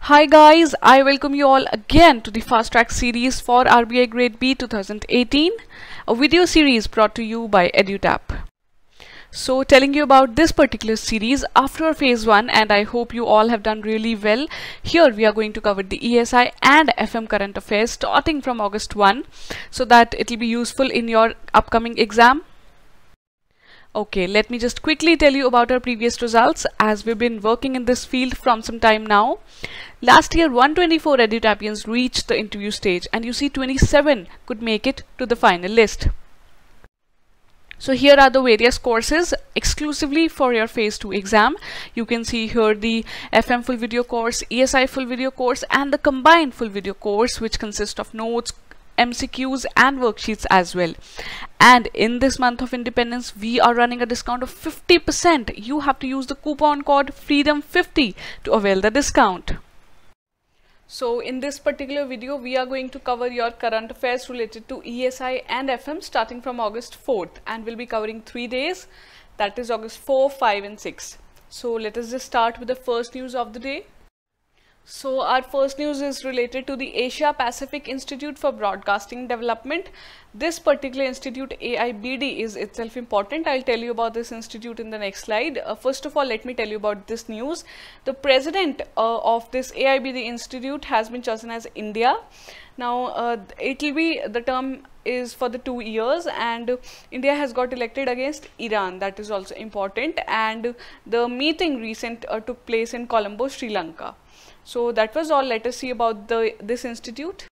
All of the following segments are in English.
Hi guys, I welcome you all again to the Fast Track series for RBI Grade B 2018, a video series brought to you by EduTap. So telling you about this particular series after phase 1, and I hope you all have done really well. Here we are going to cover the ESI and FM current affairs starting from August 1 so that it will be useful in your upcoming exam. Okay, let me just quickly tell you about our previous results as we've been working in this field from some time now. Last year, 124 EduTapians reached the interview stage, and you see 27 could make it to the final list. So here are the various courses exclusively for your phase 2 exam. You can see here the FM full video course, ESI full video course, and the combined full video course, which consists of notes, MCQs and worksheets as well. And in this month of independence, we are running a discount of 50%. You have to use the coupon code FREEDOM50 to avail the discount. So in this particular video, we are going to cover your current affairs related to ESI and FM starting from August 4th, and we'll be covering 3 days, that is August 4, 5 and 6. So let us just start with the first news of the day. So our first news is related to the Asia Pacific Institute for Broadcasting Development. This particular institute, AIBD, is itself important. I'll tell you about this institute in the next slide. First of all, let me tell you about this news. The president of this AIBD institute has been chosen as India. Now the term is for the 2 years, and India has got elected against Iran. That is also important, and the meeting took place in Colombo, Sri Lanka. So that was all. Let us see about this institute.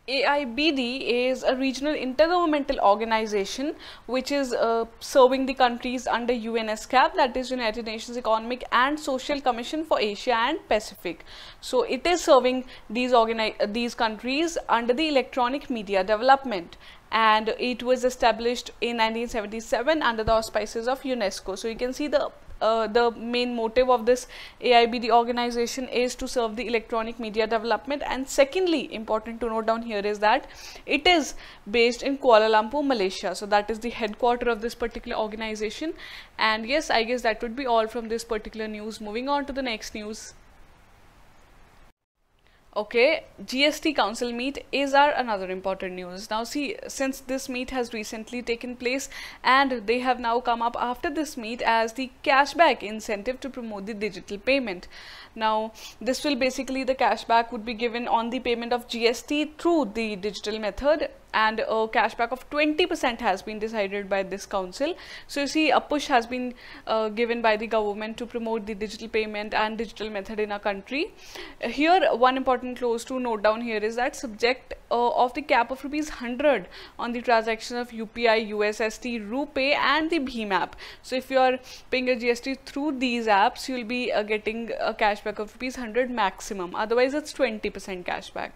AIBD is a regional intergovernmental organization which is serving the countries under UNESCAP, that is United Nations Economic and Social Commission for Asia and Pacific. So it is serving these countries under the electronic media development, and it was established in 1977 under the auspices of UNESCO. So you can see the main motive of this AIBD organization is to serve the electronic media development, and secondly, important to note down here is that it is based in Kuala Lumpur, Malaysia. So that is the headquarter of this particular organization. And yes, I guess that would be all from this particular news. Moving on to the next news. Okay, GST Council meet is our another important news. Now see, since this meet has recently taken place and they have now come up after this meet as the cashback incentive to promote the digital payment. Now this will basically, the cashback would be given on the payment of GST through the digital method, and a cashback of 20% has been decided by this council. So you see, a push has been given by the government to promote the digital payment and digital method in our country. Here one important clause to note down here is that subject of the cap of ₹100 on the transaction of UPI, USSD, RuPay and the BHIM app. So if you are paying a GST through these apps, you will be getting a cashback of ₹100 maximum. Otherwise it's 20% cashback.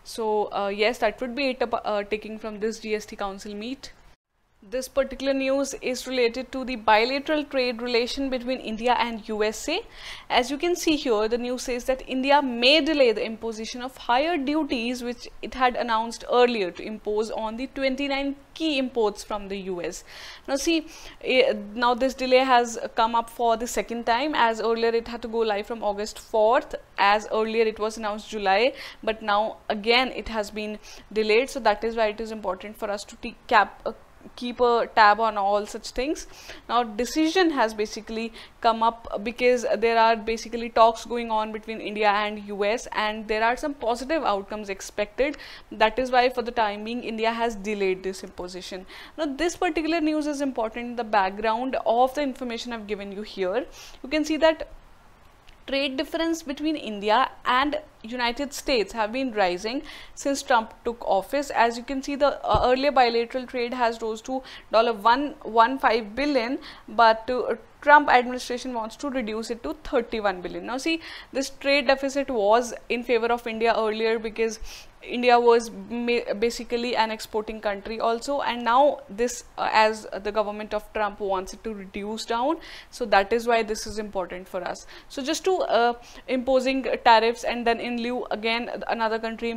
So yes, that would be it taking from this GST Council meet. This particular news is related to the bilateral trade relation between India and USA. As you can see here, the news says that India may delay the imposition of higher duties which it had announced earlier to impose on the 29 key imports from the US. Now see, now this delay has come up for the second time, as earlier it had to go live from August 4th, as earlier it was announced July, but now again it has been delayed. So that is why it is important for us to keep a tab on all such things. Now decision has basically come up because there are basically talks going on between India and US, and there are some positive outcomes expected. That is why for the time being India has delayed this imposition. Now this particular news is important in the background of the information I've given you here. You can see that trade difference between India and United States have been rising since Trump took office. As you can see, the earlier bilateral trade has rose to $115 billion, but Trump administration wants to reduce it to $31 billion. Now see, this trade deficit was in favor of India earlier because India was basically an exporting country also, and now this as the government of Trump wants it to reduce down. So that is why this is important for us. So just to imposing tariffs, and then in lieu again another country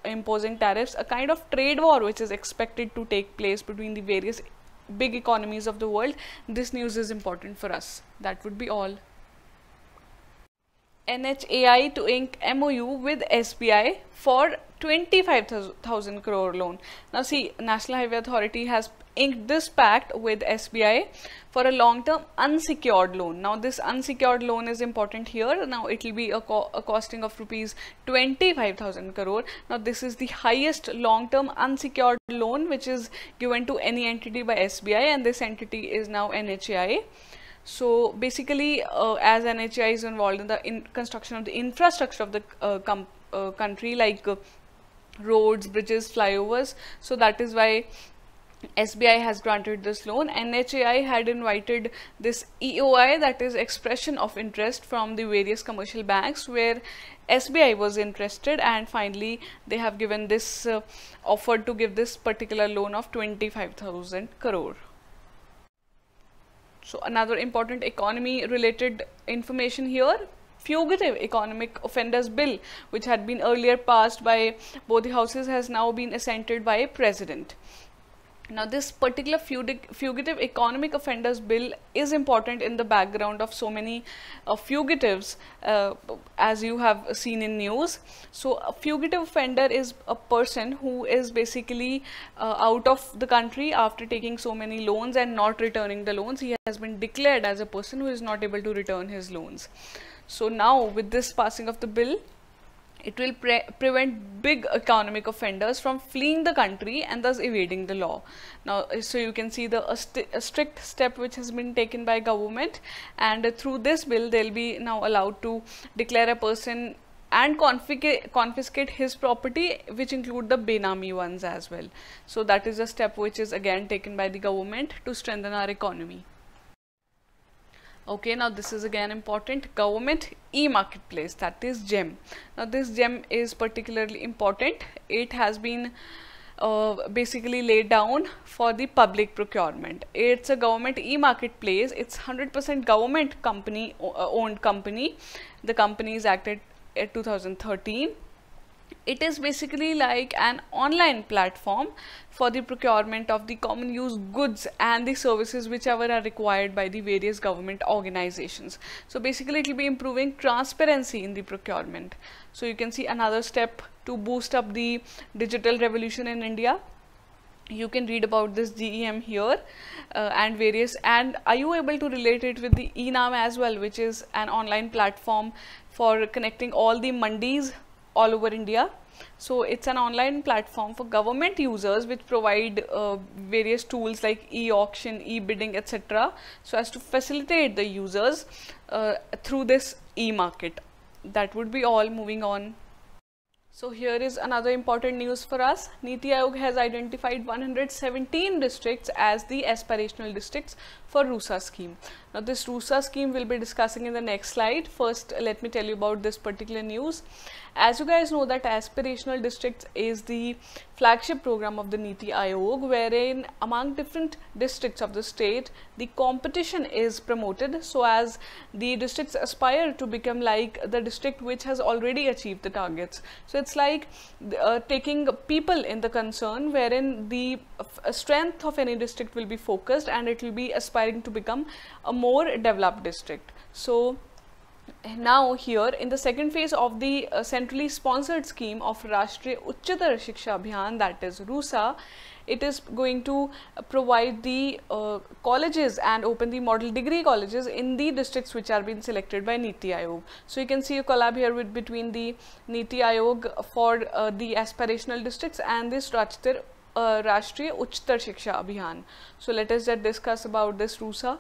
imposing tariffs, a kind of trade war which is expected to take place between the various big economies of the world. This news is important for us. That would be all. NHAI to ink MOU with SBI for 25,000 crore loan. Now see, National Highway Authority has inked this pact with SBI for a long-term unsecured loan. Now this unsecured loan is important here. Now it will be a costing of rupees 25,000 crore. Now this is the highest long-term unsecured loan which is given to any entity by SBI, and this entity is now NHAI. So basically, as NHAI is involved in the construction of the infrastructure of the country, like roads, bridges, flyovers, so that is why SBI has granted this loan. NHAI had invited this EOI, that is expression of interest, from the various commercial banks where SBI was interested, and finally they have given this offer to give this particular loan of 25,000 crore. So another important economy related information here, Fugitive Economic Offenders Bill, which had been earlier passed by both the houses, has now been assented by President. Now this particular Fugitive Economic Offenders Bill is important in the background of so many fugitives, as you have seen in news. So a fugitive offender is a person who is basically out of the country after taking so many loans and not returning the loans. He has been declared as a person who is not able to return his loans. So now with this passing of the bill, it will prevent big economic offenders from fleeing the country and thus evading the law. Now, so you can see a strict step which has been taken by government, and through this bill they'll be now allowed to declare a person and confiscate his property, which include the Benami ones as well. So that is a step which is again taken by the government to strengthen our economy. Okay, now this is again important, government e-marketplace, that is GeM. Now this GeM is particularly important. It has been basically laid down for the public procurement. It's a government e-marketplace. It's 100% government company owned company. The company is acted at 2013. It is basically like an online platform for the procurement of the common use goods and the services whichever are required by the various government organizations. So basically it will be improving transparency in the procurement. So you can see another step to boost up the digital revolution in India. You can read about this GEM here and various, and are you able to relate it with the eNaam as well, which is an online platform for connecting all the mandis all over India. So it's an online platform for government users which provide various tools like e-auction, e-bidding, etc. so as to facilitate the users through this e-market. That would be all. Moving on. So here is another important news for us. Niti Aayog has identified 117 districts as the aspirational districts for RUSA scheme. Now this RUSA scheme we'll be discussing in the next slide. First, let me tell you about this particular news. As you guys know that aspirational districts is the flagship program of the Niti Aayog, wherein among different districts of the state, the competition is promoted so as the districts aspire to become like the district which has already achieved the targets. So it's like taking people in the concern, wherein the strength of any district will be focused and it will be aspiring to become a more developed district. So now here in the second phase of the centrally sponsored scheme of Rashtriya Uchchatar Shiksha Abhiyan, that is RUSA, it is going to provide the colleges and open the model degree colleges in the districts which are being selected by Niti Aayog. So you can see a collab here between the Niti Aayog for the aspirational districts and this Rashtriya Uchchatar Shiksha Abhiyan. So let us just discuss about this RUSA.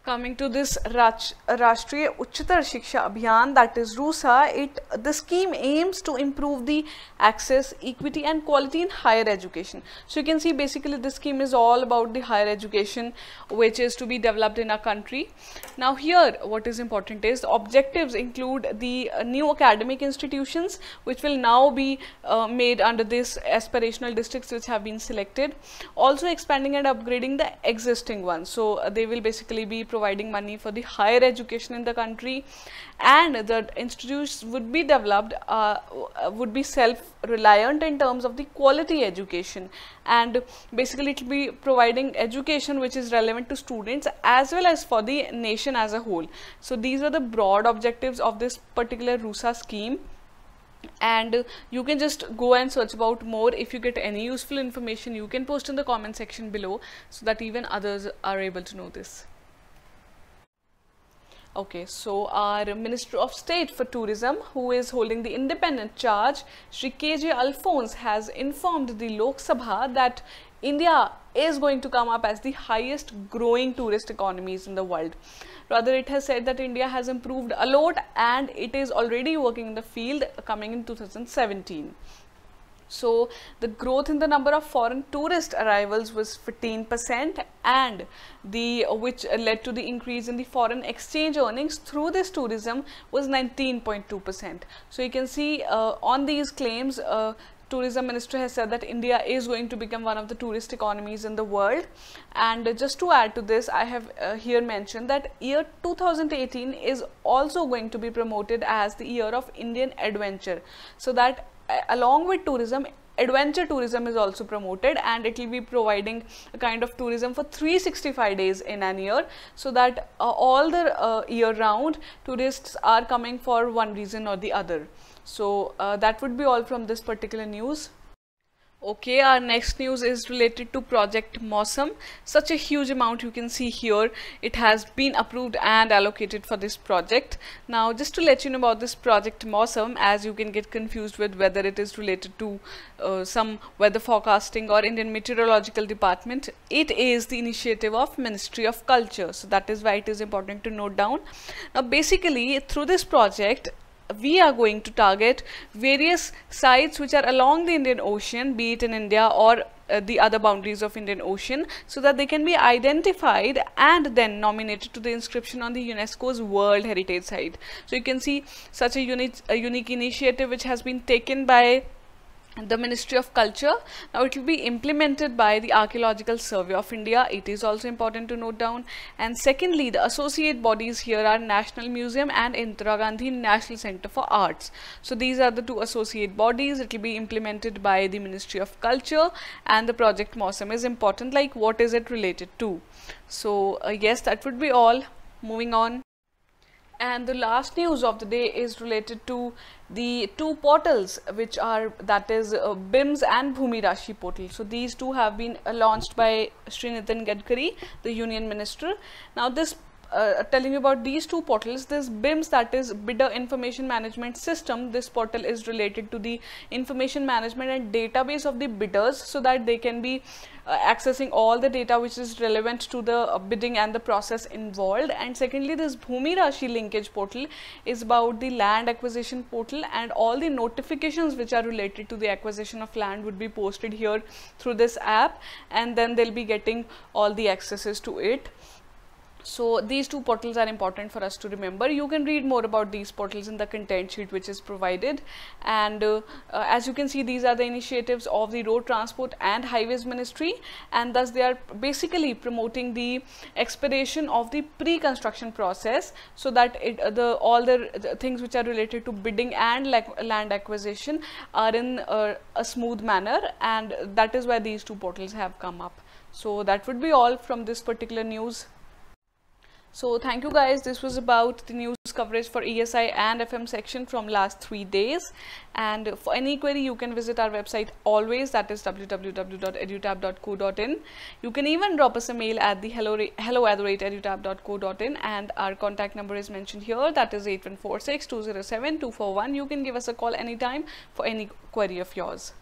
Coming to this Rashtriya Uchchatar Shiksha Abhiyan, that is RUSA, the scheme aims to improve the access, equity and quality in higher education. So you can see basically this scheme is all about the higher education which is to be developed in our country. Now here what is important is the objectives include the new academic institutions which will now be made under this aspirational districts which have been selected. Also expanding and upgrading the existing ones. So they will basically be providing money for the higher education in the country, and the institutes would be developed, would be self-reliant in terms of the quality education, and basically it will be providing education which is relevant to students as well as for the nation as a whole. So these are the broad objectives of this particular RUSA scheme, and you can just go and search about more. If you get any useful information, you can post in the comment section below so that even others are able to know this. Okay, so our Minister of State for Tourism, who is holding the independent charge, Shri KJ Alphonse, has informed the Lok Sabha that India is going to come up as the highest growing tourist economies in the world. Rather, it has said that India has improved a lot and it is already working in the field coming in 2017. So the growth in the number of foreign tourist arrivals was 15%, and which led to the increase in the foreign exchange earnings through this tourism was 19.2%. So you can see on these claims, Tourism Minister has said that India is going to become one of the tourist economies in the world. And just to add to this, I have here mentioned that year 2018 is also going to be promoted as the year of Indian adventure, so that along with tourism, adventure tourism is also promoted, and it will be providing a kind of tourism for 365 days in an year, so that all the year round tourists are coming for one reason or the other. So that would be all from this particular news. Okay, our next news is related to Project Mausam. Such a huge amount you can see here. It has been approved and allocated for this project. Now, just to let you know about this Project Mausam, as you can get confused with whether it is related to some weather forecasting or Indian Meteorological Department, it is the initiative of Ministry of Culture. So that is why it is important to note down. Now, basically, through this project, we are going to target various sites which are along the Indian Ocean, be it in India or the other boundaries of Indian Ocean, so that they can be identified and then nominated to the inscription on the UNESCO's World Heritage Site. So you can see such a unique initiative which has been taken by the Ministry of Culture. Now it will be implemented by the Archaeological Survey of India. It is also important to note down. And secondly, the associate bodies here are National Museum and Indira Gandhi National Center for Arts. So these are the two associate bodies. It will be implemented by the Ministry of Culture, and the Project Mausam is important, like what is it related to. So yes, that would be all. Moving on. And the last news of the day is related to the two portals, which are, that is BIMS and Bhumi Rashi portal. So these two have been launched by Shri Nitin Gadkari, the Union Minister. Now this telling you about these two portals, this BIMS, that is Bidder Information Management System, this portal is related to the information management and database of the bidders, so that they can be accessing all the data which is relevant to the bidding and the process involved. And secondly, this Bhumi Rashi linkage portal is about the land acquisition portal, and all the notifications which are related to the acquisition of land would be posted here through this app, and then they'll be getting all the accesses to it. So these two portals are important for us to remember. You can read more about these portals in the content sheet which is provided. And as you can see, these are the initiatives of the Road Transport and Highways Ministry, and thus they are basically promoting the expedition of the pre-construction process, so that all the things which are related to bidding and land acquisition are in a smooth manner, and that is why these two portals have come up. So that would be all from this particular news. So thank you guys. This was about the news coverage for ESI and FM section from last 3 days. And for any query, you can visit our website always, that is www.edutab.co.in. You can even drop us a mail at the hello@edutab.co.in, and our contact number is mentioned here, that is 8146-207-241. You can give us a call anytime for any query of yours.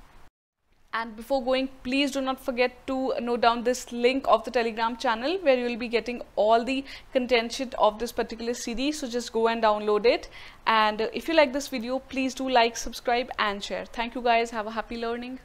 And before going, please do not forget to note down this link of the Telegram channel, where you will be getting all the content sheet of this particular series. So just go and download it. And if you like this video, please do like, subscribe and share. Thank you guys. Have a happy learning.